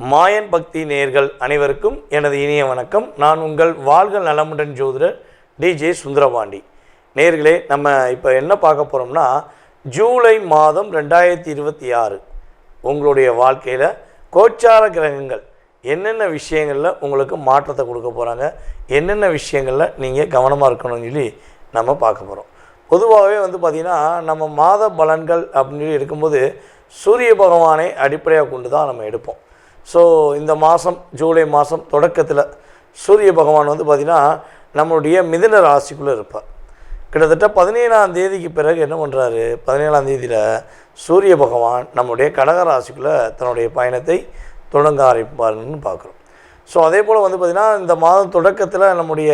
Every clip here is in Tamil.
மாயன் பக்தி நேயர்கள் அனைவருக்கும் எனது இனிய வணக்கம். நான் உங்கள் வாழ்க நலமுடன் ஜோதிடர் டிஜே சுந்தரபாண்டி. நேயர்களே, நம்ம இப்போ என்ன பார்க்க போகிறோம்னா, ஜூலை மாதம் 2026 உங்களுடைய வாழ்க்கையில் கோச்சார கிரகங்கள் என்னென்ன விஷயங்களில் உங்களுக்கு மாற்றத்தை கொடுக்க போகிறாங்க, என்னென்ன விஷயங்களில் நீங்கள் கவனமாக இருக்கணும்னு சொல்லி நம்ம பார்க்க போகிறோம். பொதுவாகவே பார்த்திங்கன்னா, நம்ம மாத பலன்கள் அப்படின்னு சொல்லி எடுக்கும்போது சூரிய பகவானை அடிப்படையாக கொண்டு தான் நம்ம எடுப்போம். ஸோ இந்த மாதம் ஜூலை மாதம் தொடக்கத்தில் சூரிய பகவான் பார்த்திங்கன்னா நம்மளுடைய மிதுன ராசிக்குள்ளே இருப்பார். கிட்டத்தட்ட 17ஆம் தேதிக்கு பிறகு என்ன பண்ணுறாரு, 17ஆம் தேதியில் சூரிய பகவான் நம்முடைய கடக ராசிக்குள்ளே தன்னுடைய பயணத்தை தொடங்க ஆரம்பிப்பார்னு பார்க்குறோம். ஸோ அதே போல் பார்த்திங்கன்னா இந்த மாதம் தொடக்கத்தில் நம்முடைய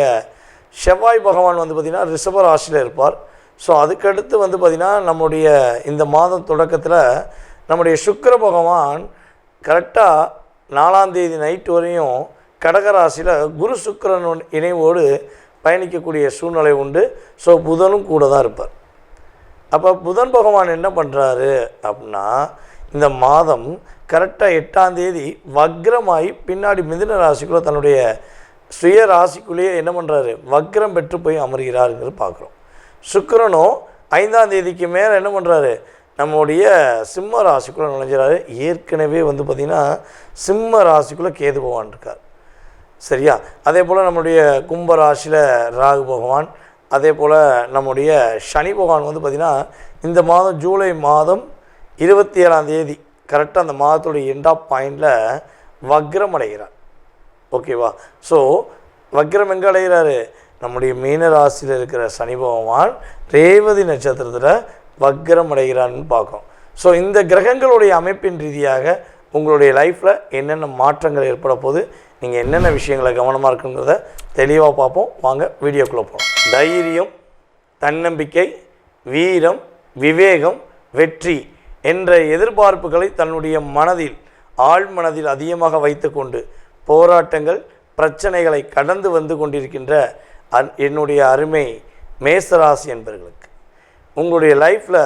செவ்வாய் பகவான் பார்த்திங்கன்னா ரிஷப ராசியில் இருப்பார். ஸோ அதுக்கடுத்து பார்த்திங்கன்னா நம்முடைய இந்த மாதம் தொடக்கத்தில் நம்முடைய சுக்கிர பகவான் கரெக்டாக 4ஆம் தேதி நைட்டு வரையும் கடகராசியில் குரு சுக்கிரன் இணைவோடு பயணிக்கக்கூடிய சூழ்நிலை உண்டு. ஸோ புதனும் கூட தான் இருப்பார். அப்போ புதன் பகவான் என்ன பண்ணுறாரு அப்படின்னா, இந்த மாதம் கரெக்டாக 8ஆம் தேதி வக்ரமாகி பின்னாடி மிதுன ராசிக்குள்ளே தன்னுடைய சுய ராசிக்குள்ளேயே என்ன பண்ணுறாரு, வக்ரம் பெற்று போய் அமர்கிறாருங்கிறது பார்க்குறோம். சுக்கிரனும் 5ஆம் தேதிக்கு மேலே என்ன பண்ணுறாரு, நம்முடைய சிம்ம ராசிக்குள்ளே நுழைஞ்சிறாரு. ஏற்கனவே பார்த்திங்கன்னா சிம்ம ராசிக்குள்ளே கேது பகவான் இருக்கார். சரியா? அதே போல் நம்முடைய கும்ப ராசியில் ராகு பகவான், அதே போல் நம்முடைய சனி பகவான் பார்த்திங்கன்னா இந்த மாதம் ஜூலை மாதம் 27ஆம் தேதி கரெக்டாக அந்த மாதத்துடைய எண்ட் ஆஃப் பாயிண்டில் வக்ரம் அடைகிறார். ஓகேவா? ஸோ வக்ரம் எங்கே அடைகிறாரு, நம்முடைய மீன ராசியில் இருக்கிற சனி பகவான் ரேவதி நட்சத்திரத்தில் வக்ரம் அடைகிறான்னு பார்க்கும். ஸோ இந்த கிரகங்களுடைய அமைப்பின் ரீதியாக உங்களுடைய லைஃப்பில் என்னென்ன மாற்றங்கள் ஏற்பட போது, நீங்கள் என்னென்ன விஷயங்களை கவனமாக இருக்குங்கிறத தெளிவாக பார்ப்போம். வாங்க வீடியோக்குள்ளே போகலாம். தைரியம், தன்னம்பிக்கை, வீரம், விவேகம், வெற்றி என்ற எதிர்பார்ப்புகளை தன்னுடைய மனதில் ஆழ்மனதில் அதிகமாக வைத்து கொண்டு போராட்டங்கள் பிரச்சனைகளை கடந்து வந்து கொண்டிருக்கின்ற என்னுடைய அருமை மேசராசி என்பவர்களுக்கு உங்களுடைய லைஃப்பில்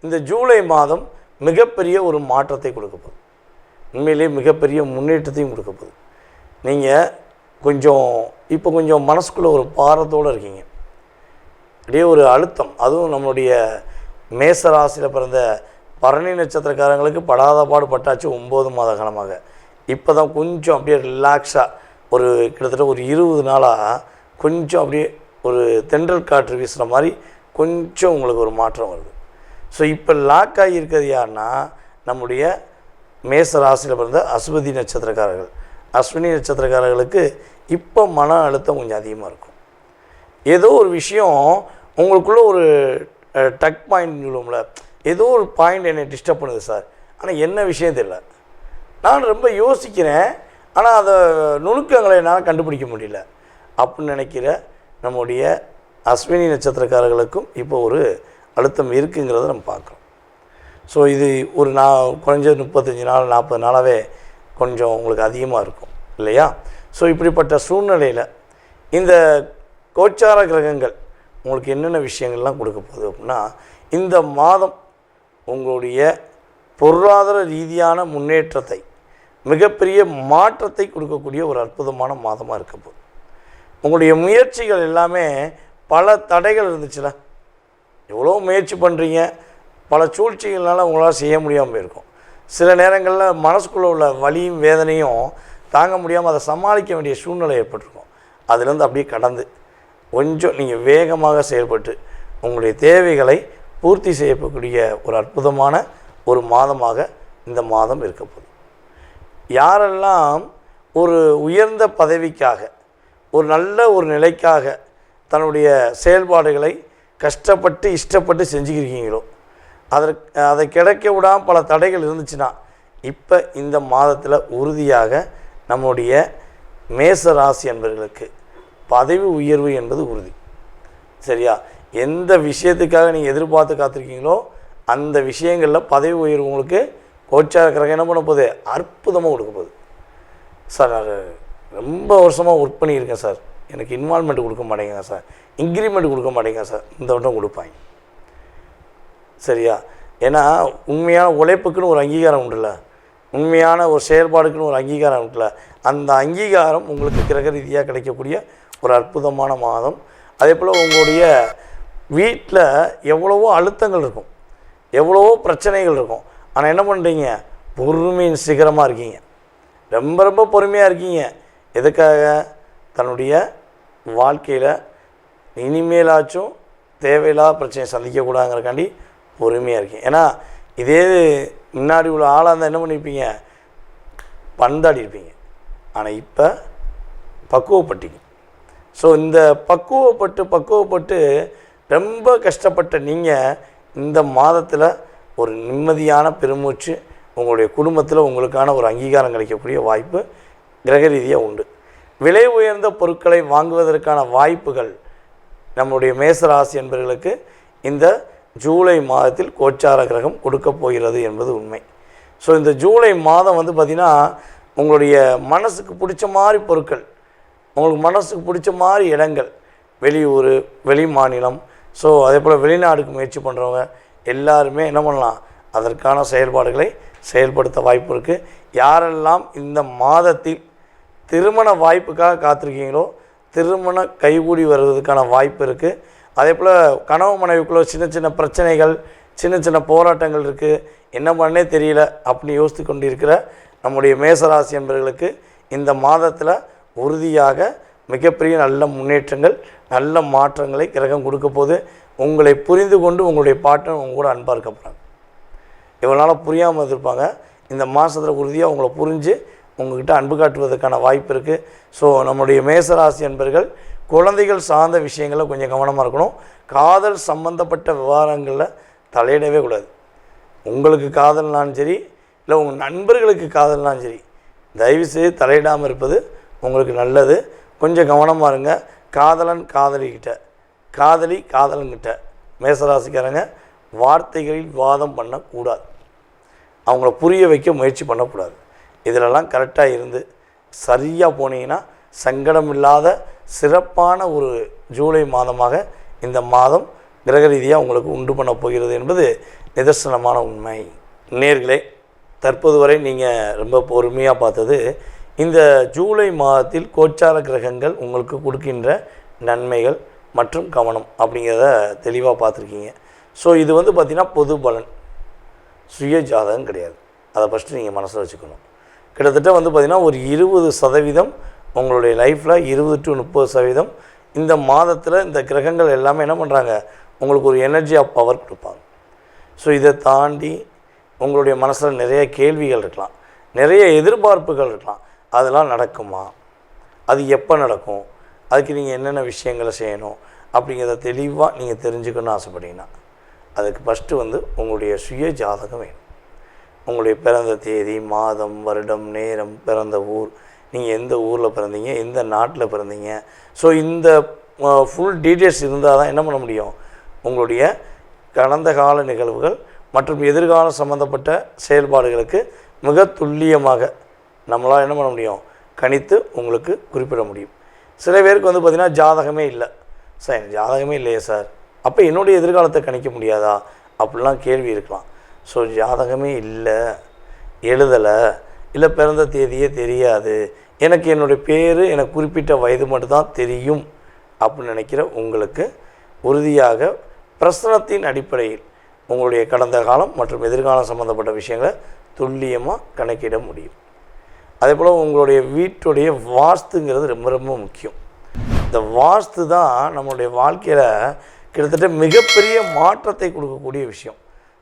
இந்த ஜூலை மாதம் மிகப்பெரிய ஒரு மாற்றத்தை கொடுக்க போகுது. உண்மையிலேயே மிகப்பெரிய முன்னேற்றத்தையும் கொடுக்க போகுது. நீங்கள் கொஞ்சம் மனசுக்குள்ளே ஒரு பாரத்தோடு இருக்கீங்க, அப்படியே ஒரு அழுத்தம். அதுவும் நம்மளுடைய மேசராசியில் பிறந்த பரணி நட்சத்திரக்காரங்களுக்கு படாத பாடு பட்டாச்சு 9 மாத காலமாக. இப்போ தான் கொஞ்சம் அப்படியே ரிலாக்ஸாக ஒரு கிட்டத்தட்ட ஒரு 20 நாளாக கொஞ்சம் அப்படியே ஒரு தென்றல் காற்று வீசுகிற மாதிரி கொஞ்சம் உங்களுக்கு ஒரு மாற்றம் வருது. ஸோ இப்போ லாக் ஆகியிருக்கிறது யாருன்னா, நம்முடைய மேச ராசியில் பிறந்த அஸ்வதி நட்சத்திரக்காரர்கள். அஸ்வினி நட்சத்திரக்காரர்களுக்கு இப்போ மன அழுத்தம் கொஞ்சம் அதிகமாக இருக்கும். ஏதோ ஒரு விஷயம் உங்களுக்குள்ளே ஒரு டக் பாயிண்ட் சொல்லுவோம்ல, ஏதோ ஒரு பாயிண்ட் என்னை டிஸ்டர்ப் பண்ணுது சார், ஆனால் என்ன விஷயம் தெரியல, நான் ரொம்ப யோசிக்கிறேன், ஆனால் அதை நுணுக்கங்களை என்னால் கண்டுபிடிக்க முடியல அப்படின்னு நினைக்கிற நம்முடைய அஸ்வினி நட்சத்திரக்காரர்களுக்கும் இப்போ ஒரு அழுத்தம் இருக்குங்கிறத நம்ம பார்க்குறோம். ஸோ இது ஒரு குறைஞ்ச 35 நாள் 40 நாளாகவே கொஞ்சம் உங்களுக்கு அதிகமாக இருக்கும் இல்லையா? ஸோ இப்படிப்பட்ட சூழ்நிலையில் இந்த கோச்சார கிரகங்கள் உங்களுக்கு என்னென்ன விஷயங்கள்லாம் கொடுக்க போகுது அப்படின்னா, இந்த மாதம் உங்களுடைய பொருளாதார ரீதியான முன்னேற்றத்தை, மிகப்பெரிய மாற்றத்தை கொடுக்கக்கூடிய ஒரு அற்புதமான மாதமாக இருக்க போகுது. உங்களுடைய முயற்சிகள் எல்லாமே பல தடைகள் இருந்துச்சுன்னா, எவ்வளோ முயற்சி பண்ணுறீங்க, பல சூழ்ச்சிகள்னால உங்களால் செய்ய முடியாமல் போயிருக்கும். சில நேரங்களில் மனசுக்குள்ளே உள்ள வலியும் வேதனையும் தாங்க முடியாமல் அதை சமாளிக்க வேண்டிய சூழ்நிலை ஏற்பட்டிருக்கும். அதுலேருந்து அப்படியே கடந்து கொஞ்சம் நீங்கள் வேகமாக செயல்பட்டு உங்களுடைய தேவைகளை பூர்த்தி செய்யக்கூடிய ஒரு அற்புதமான ஒரு மாதமாக இந்த மாதம் இருக்க போகுது. யாரெல்லாம் ஒரு உயர்ந்த பதவிக்காக, ஒரு நல்ல ஒரு நிலைக்காக தன்னுடைய செயல்பாடுகளை கஷ்டப்பட்டு இஷ்டப்பட்டு செஞ்சுக்கிருக்கீங்களோ, அதை கிடைக்க விடாமல் பல தடைகள் இருந்துச்சுன்னா, இப்போ இந்த மாதத்தில் உறுதியாக நம்முடைய மேச ராசி என்பவர்களுக்கு பதவி உயர்வு என்பது உறுதி. சரியா? எந்த விஷயத்துக்காக நீங்கள் எதிர்பார்த்து காத்திருக்கீங்களோ அந்த விஷயங்களில் பதவி உயர்வு உங்களுக்கு கோச்சார கிரகம் என்ன பண்ண போகுது, அற்புதமாக கொடுக்க போகுது. சார், நான் ரொம்ப வருஷமாக ஒர்க் பண்ணியிருக்கேன் சார், எனக்கு இன்வால்மெண்ட் கொடுக்க மாட்டேங்க சார், இன்க்ரிமெண்ட் கொடுக்க மாட்டேங்க சார், இந்த வட்டம் கொடுப்பாங்க. சரியா? ஏன்னா உண்மையான உழைப்புக்குன்னு ஒரு அங்கீகாரம் உண்டுல்ல, உண்மையான ஒரு செயல்பாடுக்குன்னு ஒரு அங்கீகாரம் இருக்குல்ல, அந்த அங்கீகாரம் உங்களுக்கு கிரக ரீதியாக கிடைக்கக்கூடிய ஒரு அற்புதமான மாதம். அதே போல் உங்களுடைய வீட்டில் எவ்வளவோ அழுத்தங்கள் இருக்கும், எவ்வளவோ பிரச்சனைகள் இருக்கும். ஆனால் என்ன பண்ணுறீங்க, பொறுமையின் சிகரமாக இருக்கீங்க, ரொம்ப ரொம்ப பொறுமையாக இருக்கீங்க. எதுக்காக? தன்னுடைய வாழ்க்கையில் இனிமேலாச்சும் தேவையில்லாத பிரச்சனையை சந்திக்கக்கூடாதுங்கிறக்காண்டி பொறுமையாக இருக்கீங்க. ஏன்னா இதே முன்னாடி உள்ள ஆளாக இருந்தால் என்ன பண்ணியிருப்பீங்க, பந்தாடி இருப்பீங்க. ஆனால் இப்போ பக்குவப்பட்டீங்க. ஸோ இந்த பக்குவப்பட்டு ரொம்ப கஷ்டப்பட்ட நீங்கள் இந்த மாதத்தில் ஒரு நிம்மதியான பெருமூச்சு, உங்களுடைய குடும்பத்தில் உங்களுக்கான ஒரு அங்கீகாரம் கிடைக்கக்கூடிய வாய்ப்பு கிரக ரீதியாக உண்டு. விலை உயர்ந்த பொருட்களை வாங்குவதற்கான வாய்ப்புகள் நம்முடைய மேசராசி என்பவர்களுக்கு இந்த ஜூலை மாதத்தில் கோச்சார கிரகம் கொடுக்க போகிறது என்பது உண்மை. ஸோ இந்த ஜூலை மாதம் பார்த்திங்கன்னா உங்களுடைய மனசுக்கு பிடிச்ச மாதிரி பொருட்கள், உங்களுக்கு மனசுக்கு பிடிச்ச மாதிரி இடங்கள், வெளியூர், வெளி மாநிலம், ஸோ அதே போல் வெளிநாடுக்கு முயற்சி பண்ணுறவங்க எல்லாருமே என்ன பண்ணலாம், அதற்கான செயல்பாடுகளை செயல்படுத்த வாய்ப்பு இருக்குது. யாரெல்லாம் இந்த மாதத்தில் திருமண வாய்ப்புக்காக காத்திருக்கீங்களோ திருமண கைகூடி வருவதற்கான வாய்ப்பு இருக்குது. அதே போல் கணவன் மனைவிக்குள்ள சின்ன சின்ன பிரச்சனைகள், சின்ன சின்ன போராட்டங்கள் இருக்குது, என்ன பண்ணே தெரியல அப்படின்னு யோசித்து கொண்டு இருக்கிற நம்முடைய மேசராசி என்பவர்களுக்கு இந்த மாதத்தில் உறுதியாக மிகப்பெரிய நல்ல முன்னேற்றங்கள், நல்ல மாற்றங்களை கிரகம் கொடுக்க போது. உங்களை புரிந்து கொண்டு உங்களுடைய பார்ட்னர் உங்க கூட அன்பாக இருக்க போகிறாங்க. இவ்வளோ நாளாக புரியாமல் இருப்பாங்க, இந்த மாதத்தில் உறுதியாக உங்களை புரிஞ்சு உங்கள்கிட்ட அன்பு காட்டுவதற்கான வாய்ப்பு இருக்குது. ஸோ நம்முடைய மேசராசி என்பர்கள் குழந்தைகள் சார்ந்த விஷயங்களில் கொஞ்சம் கவனமாக இருக்கணும். காதல் சம்பந்தப்பட்ட விவகாரங்களில் தலையிடவே கூடாது. உங்களுக்கு காதல்னாலும் சரி, இல்லை உங்கள் நண்பர்களுக்கு காதல்னாலும் சரி, தயவுசெய்து தலையிடாமல் இருப்பது உங்களுக்கு நல்லது. கொஞ்சம் கவனமாக இருங்க. காதலன் காதலிக்கிட்ட, காதலி காதலன்கிட்ட மேசராசிக்காரங்க வார்த்தைகளில் வாதம் பண்ணக்கூடாது, அவங்கள புரிய வைக்க முயற்சி பண்ணக்கூடாது. இதிலெல்லாம் கரெக்டாக இருந்து சரியாக போனீங்கன்னா சங்கடம் இல்லாத சிறப்பான ஒரு ஜூலை மாதமாக இந்த மாதம் கிரக ரீதியாக உங்களுக்கு உண்டு பண்ண போகிறது என்பது நிதர்சனமான உண்மை. நேர்களே, தற்போது வரை நீங்கள் ரொம்ப பொறுமையாக பார்த்தது இந்த ஜூலை மாதத்தில் கோச்சார கிரகங்கள் உங்களுக்கு கொடுக்கின்ற நன்மைகள் மற்றும் கவனம் அப்படிங்கிறத தெளிவாக பார்த்துருக்கீங்க. ஸோ இது பார்த்திங்கன்னா பொது பலன், சுய ஜாதகம் கிடையாது. அதை ஃபஸ்ட்டு நீங்கள் மனசில் வச்சுக்கணும். கிட்டத்தட்ட பார்த்திங்கன்னா ஒரு 20% உங்களுடைய லைஃப்பில் 20 to 30% இந்த மாதத்தில் இந்த கிரகங்கள் எல்லாமே என்ன பண்ணுறாங்க, உங்களுக்கு ஒரு எனர்ஜி ஆஃப் பவர் கொடுப்பாங்க. ஸோ இதை தாண்டி உங்களுடைய மனசில் நிறைய கேள்விகள் இருக்கலாம், நிறைய எதிர்பார்ப்புகள் இருக்கலாம். அதெல்லாம் நடக்குமா, அது எப்போ நடக்கும், அதுக்கு நீங்கள் என்னென்ன விஷயங்களை செய்யணும் அப்படிங்கிறத தெளிவாக நீங்கள் தெரிஞ்சுக்கணும்னு ஆசைப்பட்டீங்கன்னா அதுக்கு ஃபஸ்ட்டு உங்களுடைய சுய ஜாதகம் வேணும். உங்களுடைய பிறந்த தேதி, மாதம், வருடம், நேரம், பிறந்த ஊர், நீங்கள் எந்த ஊரில் பிறந்தீங்க, எந்த நாட்டில் பிறந்தீங்க, ஸோ இந்த ஃபுல் டீட்டெயில்ஸ் இருந்தால் தான் என்ன பண்ண முடியும், உங்களுடைய கடந்த கால நிகழ்வுகள் மற்றும் எதிர்காலம் சம்மந்தப்பட்ட செயல்பாடுகளுக்கு மிக துல்லியமாக நம்மளால் என்ன பண்ண முடியும், கணித்து உங்களுக்கு குறிப்பிட முடியும். சில பேருக்கு பார்த்திங்கன்னா ஜாதகமே இல்லை சார், எனக்கு ஜாதகமே இல்லையே சார், அப்போ என்னுடைய எதிர்காலத்தை கணிக்க முடியாதா அப்படிலாம் கேள்வி இருக்கலாம். ஸோ ஜாதகமே இல்லை, எழுதலை, இல்லை பிறந்த தேதியே தெரியாது, எனக்கு என்னுடைய பேர் எனக்கு குறிப்பிட்ட வயது மட்டும்தான் தெரியும் அப்படின்னு நினைக்கிற உங்களுக்கு உறுதியாக பிரசனத்தின் அடிப்படையில் உங்களுடைய கடந்த காலம் மற்றும் எதிர்காலம் சம்மந்தப்பட்ட விஷயங்களை துல்லியமாக கணக்கிட முடியும். அதே போல் உங்களுடைய வீட்டுடைய வாஸ்துங்கிறது ரொம்ப ரொம்ப முக்கியம். இந்த வாஸ்து தான் நம்மளுடைய வாழ்க்கையில் கிட்டத்தட்ட மிகப்பெரிய மாற்றத்தை கொடுக்கக்கூடிய விஷயம்.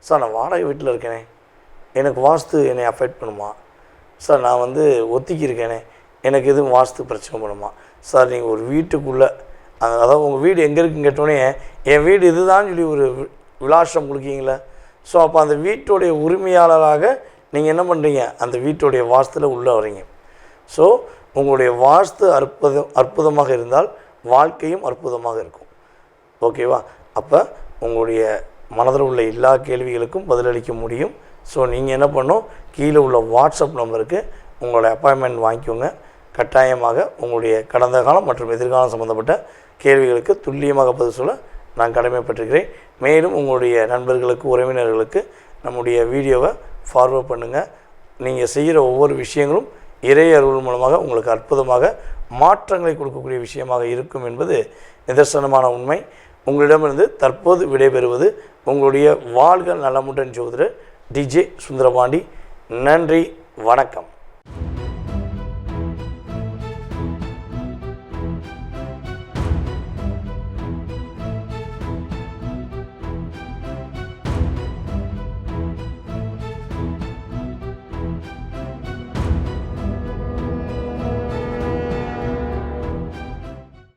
சார் நான் வாடகை வீட்டில் இருக்கேனே, எனக்கு வாஸ்து என்னை அஃபெக்ட் பண்ணுமா சார், நான் ஒத்திக்கி இருக்கேனே, எனக்கு எதுவும் வாஸ்து பிரச்சனை பண்ணுமா சார். நீங்கள் ஒரு வீட்டுக்குள்ளே அதாவது உங்கள் வீடு எங்கே இருக்குன்னு கேட்டோடனே என் வீடு இதுதான் சொல்லி ஒரு விலாசம் கொடுக்கீங்களே, ஸோ அப்போ அந்த வீட்டுடைய உரிமையாளராக நீங்கள் என்ன பண்ணுறீங்க, அந்த வீட்டுடைய வாஸ்துவில் உள்ளே வரீங்க. ஸோ உங்களுடைய வாஸ்து அற்புதமாக இருந்தால் வாழ்க்கையும் அற்புதமாக இருக்கும். ஓகேவா? அப்போ உங்களுடைய மனதில் உள்ள எல்லா கேள்விகளுக்கும் பதிலளிக்க முடியும். ஸோ நீங்கள் என்ன பண்ணணும், கீழே உள்ள வாட்ஸ்அப் நம்பருக்கு உங்களுடைய அப்பாயின்மெண்ட் வாங்கிக்கோங்க. கட்டாயமாக உங்களுடைய கடந்த காலம் மற்றும் எதிர்காலம் சம்மந்தப்பட்ட கேள்விகளுக்கு துல்லியமாக பதில் சொல்ல நான் கடமைப்பட்டிருக்கிறேன். மேலும் உங்களுடைய நண்பர்களுக்கு, உறவினர்களுக்கு நம்முடைய வீடியோவை ஃபார்வர்ட் பண்ணுங்கள். நீங்கள் செய்கிற ஒவ்வொரு விஷயங்களும் இறை அருள் மூலமாக உங்களுக்கு அற்புதமாக மாற்றங்களை கொடுக்கக்கூடிய விஷயமாக இருக்கும் என்பது நிதர்சனமான உண்மை. உங்களிடமிருந்து தற்போது விடைபெறுவது உங்களுடைய வாழ்க நலமுடன் ஜோதிடர் டிஜே சுந்தரபாண்டி. நன்றி, வணக்கம்.